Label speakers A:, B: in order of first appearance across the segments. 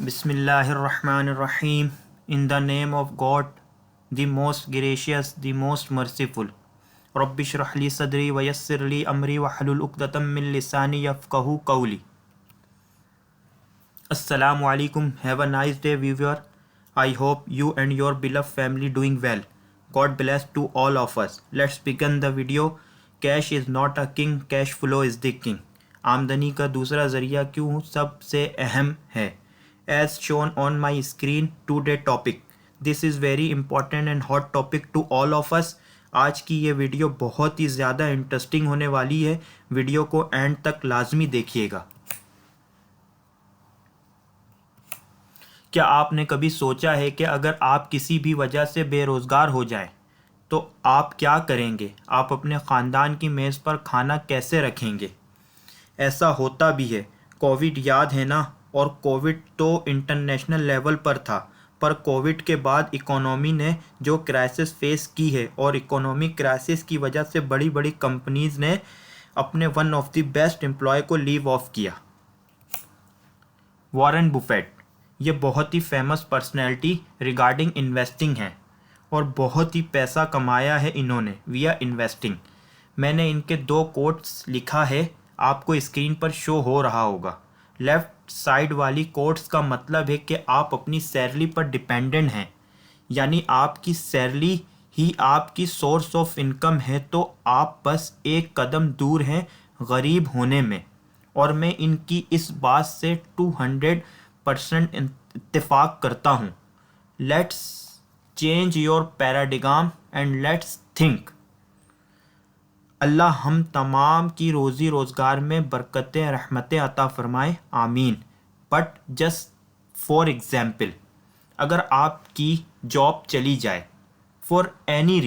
A: Bismillahirrahmanirrahim. In the name of God, the most gracious, the most merciful. Rabbi shrah li sadri wa yassir li amri wa hlul uqdatam min lisani yafqahu qawli. Assalamu alaikum. Have a nice day, viewer. I hope you and your beloved family doing well. God bless to all of us. Let's begin the video. Cash is not a king, cash flow is the king. आमदनी का दूसरा ज़रिया क्यों सबसे अहम है. As shown on my screen, today topic. This is very important and hot topic to all of us. आज की ये वीडियो बहुत ही ज़्यादा इंटरेस्टिंग होने वाली है. वीडियो को एंड तक लाजमी देखिएगा. क्या आपने कभी सोचा है कि अगर आप किसी भी वजह से बेरोज़गार हो जाएं, तो आप क्या करेंगे? आप अपने ख़ानदान की मेज़ पर खाना कैसे रखेंगे? ऐसा होता भी है. कोविड याद है ना? और कोविड तो इंटरनेशनल लेवल पर था, पर कोविड के बाद इकोनॉमी ने जो क्राइसिस फेस की है और इकोनॉमिक क्राइसिस की वजह से बड़ी बड़ी कंपनीज़ ने अपने one of the best employ को लीव ऑफ किया. वॉरेन बुफेट, ये बहुत ही फेमस पर्सनैलिटी रिगार्डिंग इन्वेस्टिंग है और बहुत ही पैसा कमाया है इन्होंने विया इन्वेस्टिंग. मैंने इनके 2 कोट्स लिखा है, आपको स्क्रीन पर शो हो रहा होगा. लेफ़्ट साइड वाली कोट्स का मतलब है कि आप अपनी सैलरी पर डिपेंडेंट हैं, यानी आपकी सैलरी ही आपकी सोर्स ऑफ इनकम है, तो आप बस एक कदम दूर हैं गरीब होने में. और मैं इनकी इस बात से 200% इत्तेफाक करता हूँ. Let's change your paradigm and let's think. अल्लाह हम तमाम की रोज़ी रोज़गार में बरकतें रहमतें अता फ़रमाए, आमीन. बट जस्ट फॉर एग्ज़ाम्पल, अगर आपकी जॉब चली जाए for any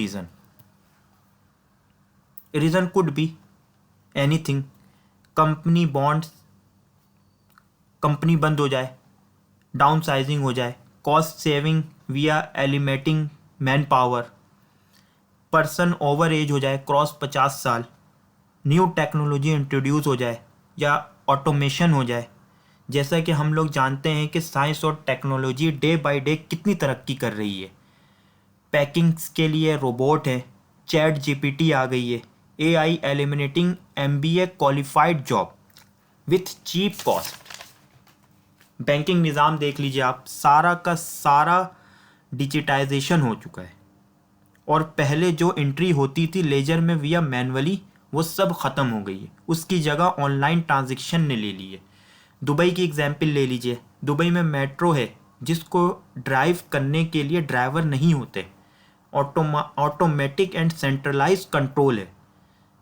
A: reason could be anything, company bonds, company बंद हो जाए, डाउन साइजिंग हो जाए, cost saving via eliminating man power, person over age हो जाए, क्रॉस 50 साल, न्यू टेक्नोलॉजी इंट्रोड्यूस हो जाए या ऑटोमेशन हो जाए. जैसा कि हम लोग जानते हैं कि साइंस और टेक्नोलॉजी डे बाय डे कितनी तरक्की कर रही है. पैकिंग्स के लिए रोबोट है, चैट जीपीटी आ गई है, AI eliminating MBA qualified job with cheap cost. Banking निज़ाम देख लीजिए आप, सारा का सारा डिजिटाइजेशन हो चुका है और पहले जो एंट्री होती थी लेजर में विया मैनुअली, वो सब ख़त्म हो गई है. उसकी जगह ऑनलाइन ट्रांजैक्शन ने ले ली है. दुबई की एग्जांपल ले लीजिए. दुबई में मेट्रो है जिसको ड्राइव करने के लिए ड्राइवर नहीं होते, ऑटोमेटिक एंड सेंट्रलाइज कंट्रोल है.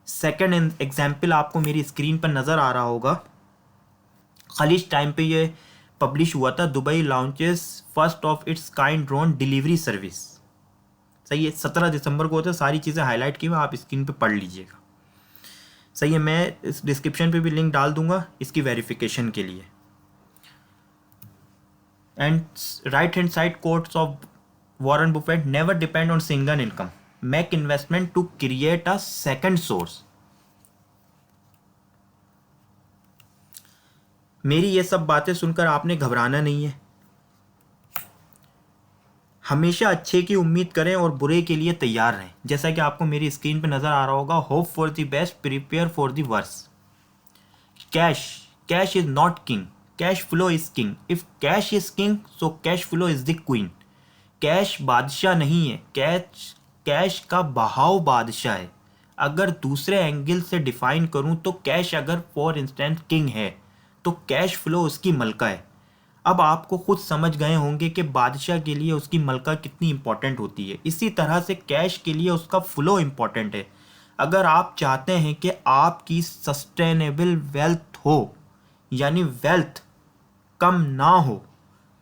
A: सेकंड एग्जांपल आपको मेरी स्क्रीन पर नज़र आ रहा होगा. खलीज टाइम पे ये पब्लिश हुआ था. Dubai launches first of its kind drone delivery service. सही है, 17 दिसंबर को होता है. सारी चीज़ें हाईलाइट की हुई, आप स्क्रीन पे पढ़ लीजिएगा. सही है, मैं इस डिस्क्रिप्शन पे भी लिंक डाल दूंगा इसकी वेरिफिकेशन के लिए. And right hand side quotes of Warren Buffett, never depend on single income, make investment to create a second source. मेरी ये सब बातें सुनकर आपने घबराना नहीं है. हमेशा अच्छे की उम्मीद करें और बुरे के लिए तैयार रहें. जैसा कि आपको मेरी स्क्रीन पर नज़र आ रहा होगा, hope for the best, prepare for the worst. Cash is not king, cash flow is king. If cash is king so cash flow is the queen. Cash बादशाह नहीं है, कैश का बहाव बादशाह है. अगर दूसरे एंगल से डिफ़ाइन करूं तो कैश अगर फॉर इंस्टेंस किंग है तो कैश फ्लो उसकी मलका है. अब आपको खुद समझ गए होंगे कि बादशाह के लिए उसकी मलका कितनी इंपॉर्टेंट होती है. इसी तरह से कैश के लिए उसका फ्लो इंपॉर्टेंट है. अगर आप चाहते हैं कि आपकी सस्टेनेबल वेल्थ हो, यानी वेल्थ कम ना हो,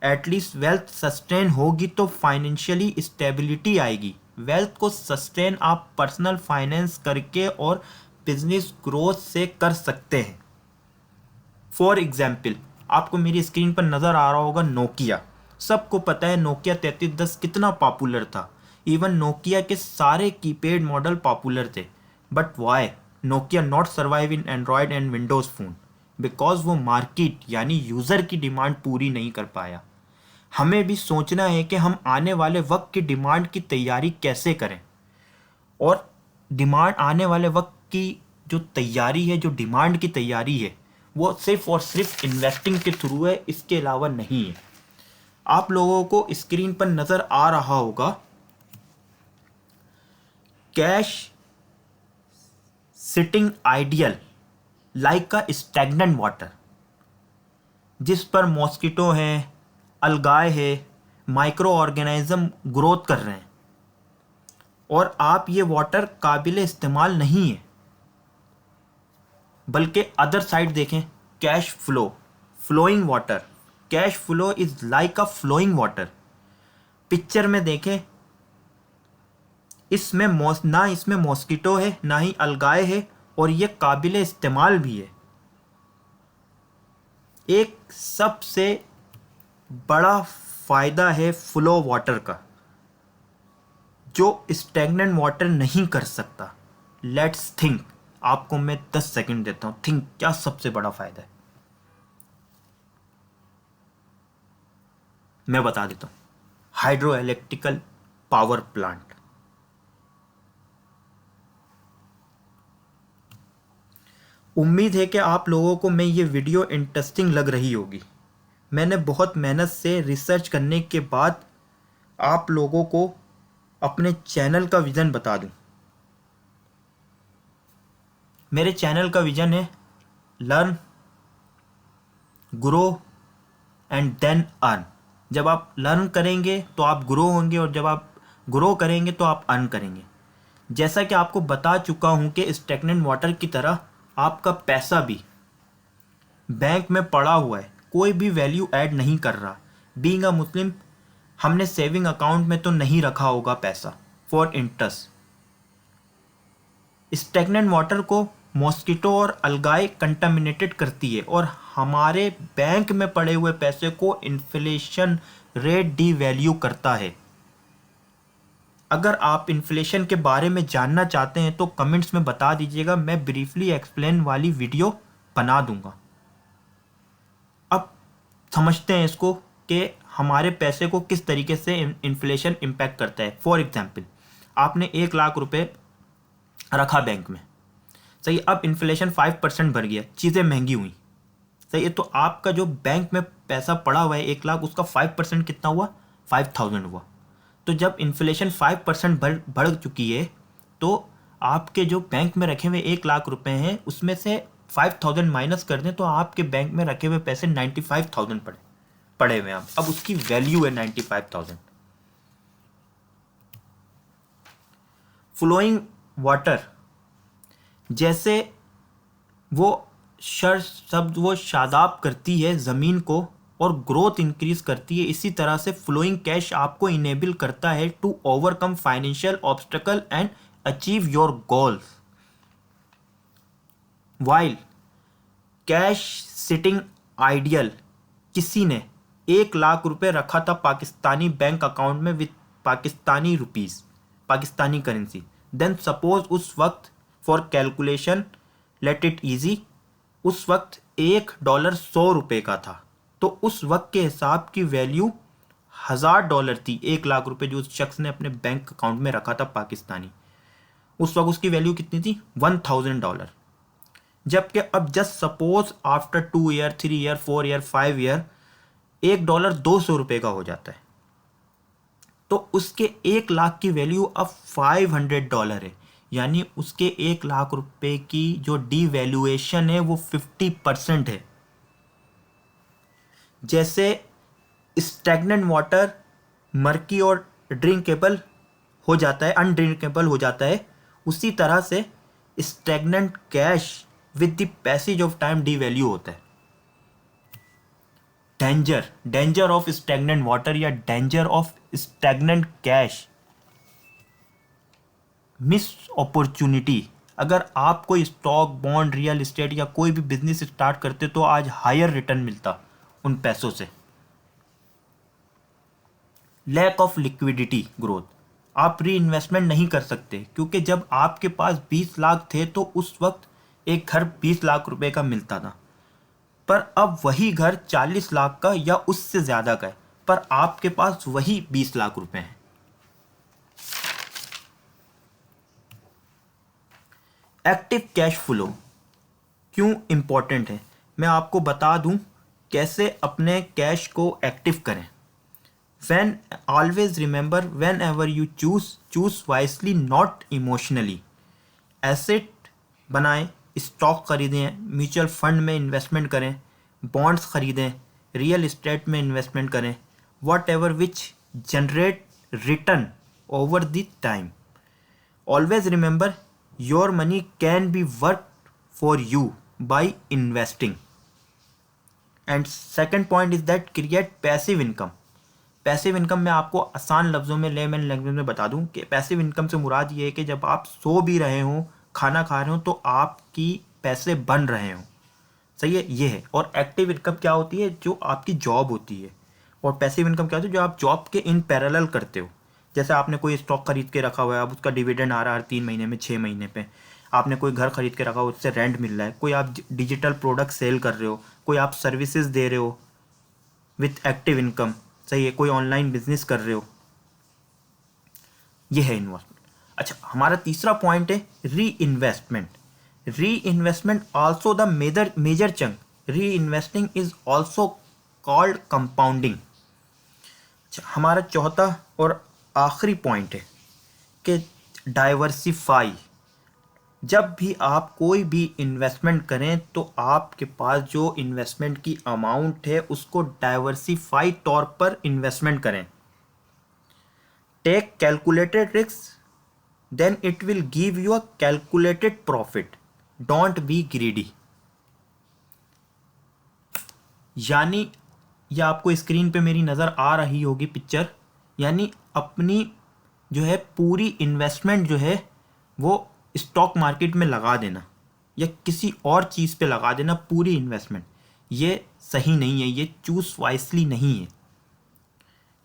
A: एटलीस्ट वेल्थ सस्टेन होगी तो फाइनेंशियली स्टेबिलिटी आएगी. वेल्थ को सस्टेन आप पर्सनल फाइनेंस करके और बिजनेस ग्रोथ से कर सकते हैं. फॉर एग्जाम्पल, आपको मेरी स्क्रीन पर नज़र आ रहा होगा नोकिया. सबको पता है नोकिया 3310 कितना पॉपुलर था. इवन नोकिया के सारे कीपैड मॉडल पॉपुलर थे. But why Nokia not survive in Android and Windows phone? Because वो मार्केट यानी यूज़र की डिमांड पूरी नहीं कर पाया। हमें भी सोचना है कि हम आने वाले वक्त की डिमांड की तैयारी कैसे करें, और डिमांड आने वाले वक्त की जो तैयारी है, जो डिमांड की तैयारी है, वो सिर्फ और सिर्फ इन्वेस्टिंग के थ्रू है, इसके अलावा नहीं है। आप लोगों को स्क्रीन पर नज़र आ रहा होगा कैश सिटिंग आइडियल लाइक अ स्टैग्नेंट वाटर, जिस पर मॉस्किटो हैं, अलगाए है, माइक्रो ऑर्गेनिज्म ग्रोथ कर रहे हैं, और आप ये वाटर काबिल इस्तेमाल नहीं है। बल्कि अदर साइड देखें, cash flow, flowing water, cash flow is like a flowing water. Picture में देखें, इसमें ना इसमें मॉस्किटो है, ना ही अलगाए है, और ये काबिल इस्तेमाल भी है। एक सबसे बड़ा फ़ायदा है फ्लो वाटर का, जो स्टैग्नेंट वाटर नहीं कर सकता। लेट्स थिंक, आपको मैं 10 सेकंड देता हूं, थिंक क्या सबसे बड़ा फ़ायदा है। मैं बता देता हूं, हाइड्रो इलेक्ट्रिकल पावर प्लांट। उम्मीद है कि आप लोगों को मैं ये वीडियो इंटरेस्टिंग लग रही होगी। मैंने बहुत मेहनत से रिसर्च करने के बाद आप लोगों को अपने चैनल का विज़न बता दूं। मेरे चैनल का विज़न है learn, grow and then earn. जब आप लर्न करेंगे तो आप ग्रो होंगे, और जब आप ग्रो करेंगे तो आप अर्न करेंगे। जैसा कि आपको बता चुका हूं कि स्टैग्नेंट वाटर की तरह आपका पैसा भी बैंक में पड़ा हुआ है, कोई भी वैल्यू ऐड नहीं कर रहा। बीइंग अ मुस्लिम, हमने सेविंग अकाउंट में तो नहीं रखा होगा पैसा फॉर इंटरेस्ट। स्टैग्नेंट वाटर को मॉस्किटो और अलगाए कंटामिनेटेड करती है, और हमारे बैंक में पड़े हुए पैसे को इन्फ्लेशन रेट डी वैल्यू करता है। अगर आप इन्फ्लेशन के बारे में जानना चाहते हैं तो कमेंट्स में बता दीजिएगा, मैं ब्रीफली एक्सप्लेन वाली वीडियो बना दूंगा। अब समझते हैं इसको कि हमारे पैसे को किस तरीके से इन्फ्लेशन इम्पैक्ट करता है। फॉर एग्जाम्पल, आपने 1 लाख रुपए रखा बैंक में, सही। अब इन्फ्लेशन 5% बढ़ गया, चीज़ें महंगी हुई, सही है। तो आपका जो बैंक में पैसा पड़ा हुआ है 1 लाख, उसका 5% कितना हुआ? 5000 हुआ। तो जब इन्फ्लेशन 5% बढ़ चुकी है, तो आपके जो बैंक में रखे हुए 1 लाख रुपए हैं, उसमें से 5000 माइनस कर दें तो आपके बैंक में रखे हुए पैसे 95,000 पड़े हुए हैं। अब उसकी वैल्यू है 95,000। फ्लोइंग वाटर, जैसे वो शब्द वो शादाब करती है ज़मीन को और ग्रोथ इंक्रीज करती है, इसी तरह से फ्लोइंग कैश आपको इनेबल करता है to overcome financial obstacle and achieve your goals. While cash sitting ideal, किसी ने 1 लाख रुपए रखा था पाकिस्तानी बैंक अकाउंट में with Pakistani rupees, Pakistani currency. Then suppose उस वक्त, for calculation let it easy, उस वक्त $1 100 का था। तो उस वक्त के हिसाब की वैल्यू $1000 थी। 1 लाख रुपए जो उस शख्स ने अपने बैंक अकाउंट में रखा था पाकिस्तानी, उस वक्त उसकी वैल्यू कितनी थी? $1000। जबकि अब just suppose after 2 year, 3 year, 4 year, 5 year, $1 $200 का हो जाता है। तो उसके 1 लाख की वैल्यू अब $500 है, यानी उसके 1 लाख रुपए की जो डीवैल्यूएशन है वो 50% है। जैसे स्टैग्नेंट वाटर मर्की और ड्रिंकेबल हो जाता है, अनड्रिंकेबल हो जाता है, उसी तरह से stagnant cash with the passage of time devalue होता है। डेंजर ऑफ स्टैग्नेंट वाटर या danger of stagnant cash, miss opportunity. अगर आप कोई स्टॉक, बॉन्ड, रियल एस्टेट या कोई भी बिजनेस स्टार्ट करते तो आज हायर रिटर्न मिलता उन पैसों से। लैक ऑफ लिक्विडिटी ग्रोथ, आप री इन्वेस्टमेंट नहीं कर सकते, क्योंकि जब आपके पास 20 लाख थे तो उस वक्त एक घर 20 लाख रुपए का मिलता था। पर अब वही घर 40 लाख का या उससे ज़्यादा का है, पर आपके पास वही 20 लाख रुपए हैं। एक्टिव कैश फ्लो क्यों इंपॉर्टेंट है, मैं आपको बता दूं कैसे अपने कैश को एक्टिव करें। When always remember, whenever you choose wisely, not emotionally। Asset बनाएं, स्टॉक खरीदें, म्यूचुअल फंड में इन्वेस्टमेंट करें, बॉन्ड्स खरीदें, रियल इस्टेट में इन्वेस्टमेंट करें, what ever which generate return over the time. Always remember your money can be work for you by investing. And second point is that create passive income. Passive income मैं आपको आसान लफ्ज़ों में layman language में बता दूं कि passive income से मुराद ये है कि जब आप सो भी रहे हो, खाना खा रहे हो, तो आपकी पैसे बन रहे हो। सही है, ये है। और एक्टिव इनकम क्या होती है, जो आपकी जॉब होती है। और पैसिव इनकम क्या होती है, जो आप जॉब के इन पैरेलल करते हो। जैसे आपने कोई स्टॉक खरीद के रखा हुआ है, अब उसका डिविडेंड आ रहा है 3 महीने में, 6 महीने पे। आपने कोई घर खरीद के रखा हुआ, उससे रेंट मिल रहा है। कोई आप डिजिटल प्रोडक्ट सेल कर रहे हो, कोई आप सर्विसेज दे रहे हो विथ एक्टिव इनकम। सही है, कोई ऑनलाइन बिजनेस कर रहे हो, ये है इन्वेस्टमेंट। अच्छा, हमारा तीसरा पॉइंट है reinvestment. Reinvestment also the major chunk. Reinvesting is also called compounding. अच्छा, हमारा चौथा और आखिरी पॉइंट है कि डाइवर्सिफाई। जब भी आप कोई भी इन्वेस्टमेंट करें तो आपके पास जो इन्वेस्टमेंट की अमाउंट है उसको डाइवर्सिफाई तौर पर इन्वेस्टमेंट करें। Take calculated risk then it will give you a calculated profit. Don't be greedy. यानी ये आपको स्क्रीन पे मेरी नज़र आ रही होगी पिक्चर, यानी अपनी जो है पूरी इन्वेस्टमेंट जो है वो स्टॉक मार्केट में लगा देना या किसी और चीज़ पे लगा देना, पूरी इन्वेस्टमेंट। ये सही नहीं है, ये चूज वाइसली नहीं है।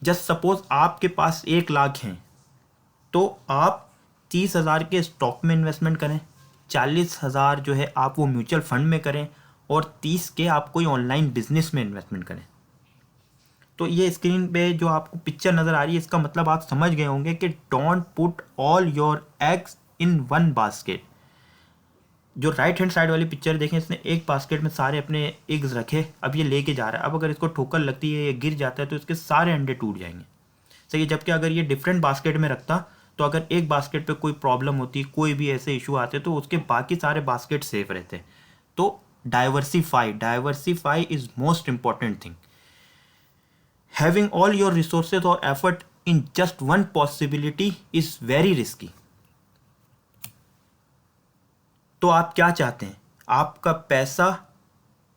A: जस्ट सपोज आपके पास 1 लाख हैं तो आप 30,000 के स्टॉक में इन्वेस्टमेंट करें, 40,000 जो है आप वो म्यूचुअल फंड में करें और 30 के आप कोई ऑनलाइन बिजनेस में इन्वेस्टमेंट करें। तो ये स्क्रीन पे जो आपको पिक्चर नज़र आ रही है, इसका मतलब आप समझ गए होंगे कि don't put all your eggs in one basket. जो राइट हैंड साइड वाली पिक्चर देखें, इसने एक बास्केट में सारे अपने एग्स रखे, अब ये लेके जा रहा है। अब अगर इसको ठोकर लगती है, ये गिर जाता है, तो इसके सारे अंडे टूट जाएंगे। सही है, जबकि अगर ये डिफरेंट बास्केट में रखता तो अगर एक बास्केट पे कोई प्रॉब्लम होती, कोई भी ऐसे इशू आते, तो उसके बाकी सारे बास्केट सेफ रहते। तो diversify is most important thing. Having all your resources or effort in just one possibility is very risky। तो आप क्या चाहते हैं, आपका पैसा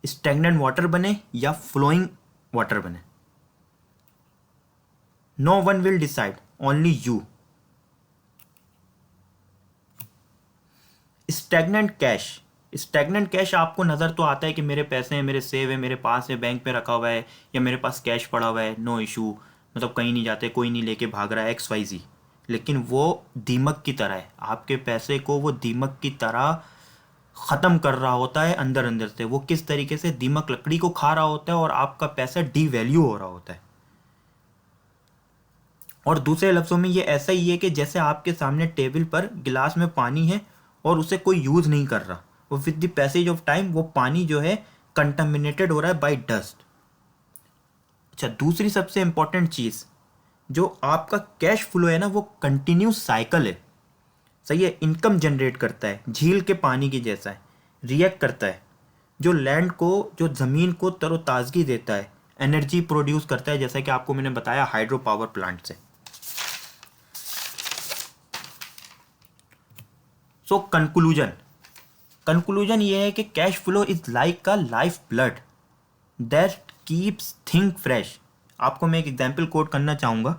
A: स्टैग्नेंट वाटर बने या फ्लोइंग वाटर बने? No one will decide, only you. Stagnant cash आपको नज़र तो आता है कि मेरे पैसे हैं, मेरे सेव है, मेरे पास है, बैंक पे रखा हुआ है, या मेरे पास कैश पड़ा हुआ है, नो इशू, मतलब कहीं नहीं जाते, कोई नहीं लेके भाग रहा है, XYZ। लेकिन वो दीमक की तरह है, आपके पैसे को वो दीमक की तरह ख़त्म कर रहा होता है अंदर अंदर से। वो किस तरीके से दीमक लकड़ी को खा रहा होता है और आपका पैसा डीवैल्यू हो रहा होता है। और दूसरे लफ्ज़ों में ये ऐसा ही है कि जैसे आपके सामने टेबल पर गिलास में पानी है और उसे कोई यूज़ नहीं कर रहा, वो with the passage of time वो पानी जो है कंटामिनेटेड हो रहा है बाय डस्ट। अच्छा, दूसरी सबसे इंपॉर्टेंट चीज़, जो आपका कैश फ्लो है ना, वो कंटिन्यूस साइकिल है। सही है, इनकम जनरेट करता है, झील के पानी की जैसा है, रिएक्ट करता है, जो लैंड को, जो ज़मीन को तरोताज़गी देता है, एनर्जी प्रोड्यूस करता है, जैसा कि आपको मैंने बताया हाइड्रो पावर प्लांट से। सो कंक्लूजन ये है कि cash flow is like a life blood that keeps thing fresh. आपको मैं एक एग्जाम्पल कोट करना चाहूँगा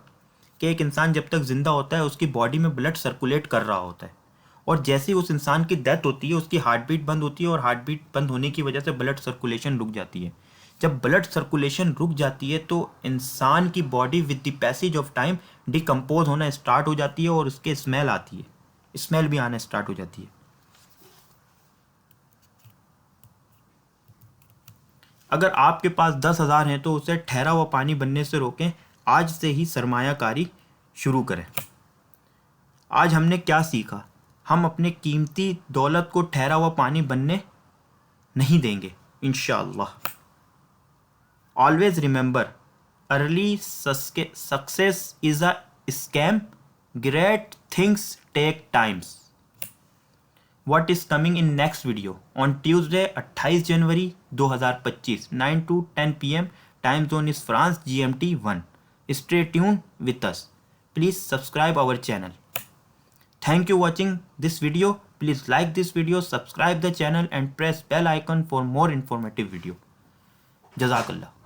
A: कि एक इंसान जब तक ज़िंदा होता है उसकी बॉडी में ब्लड सर्कुलेट कर रहा होता है, और जैसे ही उस इंसान की डेथ होती है उसकी हार्ट बीट बंद होती है, और हार्ट बीट बंद होने की वजह से ब्लड सर्कुलेशन रुक जाती है। जब ब्लड सर्कुलेशन रुक जाती है तो इंसान की body with the passage of time decompose होना स्टार्ट हो जाती है और उसके स्मेल आती है, स्मेल भी आना स्टार्ट हो जाती है। अगर आपके पास 10,000 हैं तो उसे ठहरा हुआ पानी बनने से रोकें। आज से ही सरमायाकारी शुरू करें। आज हमने क्या सीखा? हम अपने कीमती दौलत को ठहरा हुआ पानी बनने नहीं देंगे इंशाअल्लाह। Always remember, early success is a scam, great things take times. What is coming in next video on Tuesday 28 January 2025 9 to 10 PM, time zone is France GMT 1. Stay tuned with us. Please subscribe our channel. Thank you watching this video. Please like this video, subscribe the channel and press bell icon for more informative video. Jazakallah.